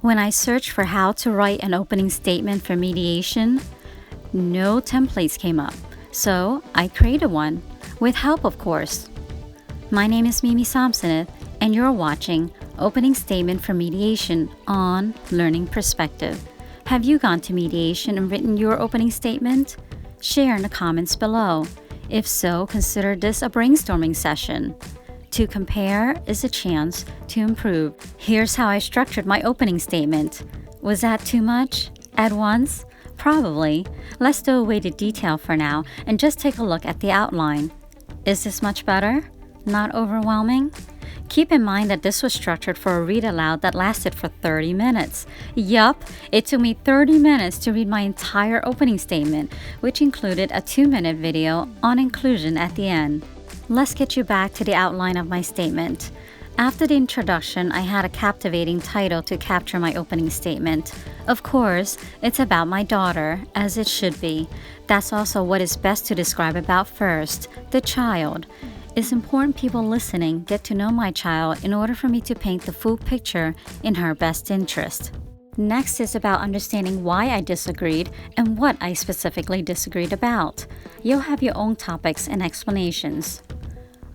When I searched for how to write an opening statement for mediation, no templates came up, so I created one, with help of course. My name is Mimi Samsoneth, and you're watching Opening Statement for Mediation on Learning Perspective. Have you gone to mediation and written your opening statement? Share in the comments below. If so, consider this a brainstorming session. To compare is a chance to improve. Here's how I structured my opening statement. Was that too much? At once? Probably. Let's do away the detail for now and just take a look at the outline. Is this much better? Not overwhelming? Keep in mind that this was structured for a read aloud that lasted for 30 minutes. Yup, it took me 30 minutes to read my entire opening statement, which included a 2-minute video on inclusion at the end. Let's get you back to the outline of my statement. After the introduction, I had a captivating title to capture my opening statement. Of course, it's about my daughter, as it should be. That's also what is best to describe about first, the child. It's important people listening get to know my child in order for me to paint the full picture in her best interest. Next is about understanding why I disagreed and what I specifically disagreed about. You'll have your own topics and explanations.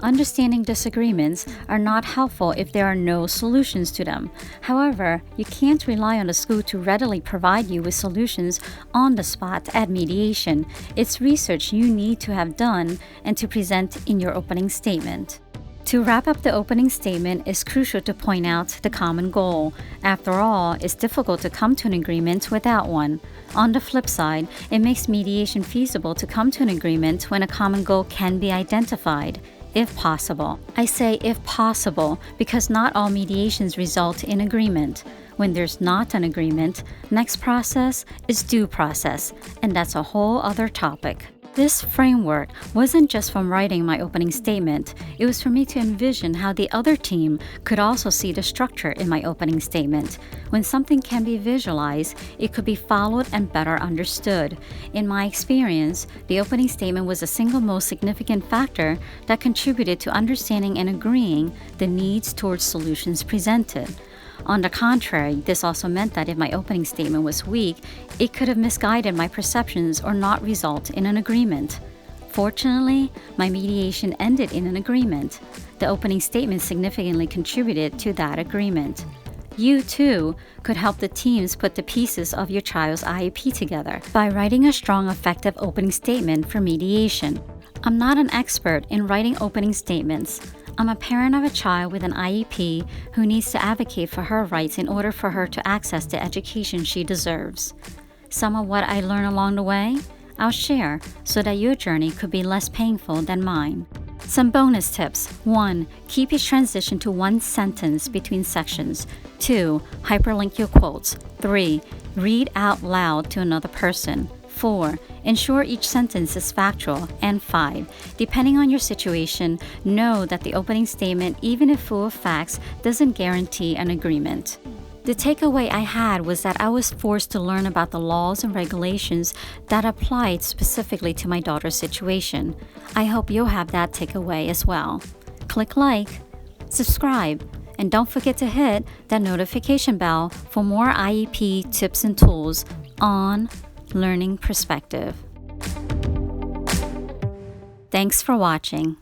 Understanding disagreements are not helpful if there are no solutions to them. However, you can't rely on the school to readily provide you with solutions on the spot at mediation. It's research you need to have done and to present in your opening statement. To wrap up the opening statement, it's crucial to point out the common goal. After all, it's difficult to come to an agreement without one. On the flip side, it makes mediation feasible to come to an agreement when a common goal can be identified. If possible. I say if possible because not all mediations result in agreement. When there's not an agreement, next process is due process, and that's a whole other topic. This framework wasn't just from writing my opening statement, it was for me to envision how the other team could also see the structure in my opening statement. When something can be visualized, it could be followed and better understood. In my experience, the opening statement was the single most significant factor that contributed to understanding and agreeing the needs towards solutions presented. On the contrary, this also meant that if my opening statement was weak, it could have misguided my perceptions or not result in an agreement. Fortunately, my mediation ended in an agreement. The opening statement significantly contributed to that agreement. You, too, could help the teams put the pieces of your child's IEP together by writing a strong, effective opening statement for mediation. I'm not an expert in writing opening statements. I'm a parent of a child with an IEP who needs to advocate for her rights in order for her to access the education she deserves. Some of what I learned along the way, I'll share so that your journey could be less painful than mine. Some bonus tips. 1. Keep each transition to one sentence between sections. 2. Hyperlink your quotes. 3. Read out loud to another person. 4. Ensure each sentence is factual. And 5. Depending on your situation, know that the opening statement, even if full of facts, doesn't guarantee an agreement. The takeaway I had was that I was forced to learn about the laws and regulations that applied specifically to my daughter's situation. I hope you'll have that takeaway as well. Click like, subscribe, and don't forget to hit that notification bell for more IEP tips and tools on Learning Perspective. Thanks for watching.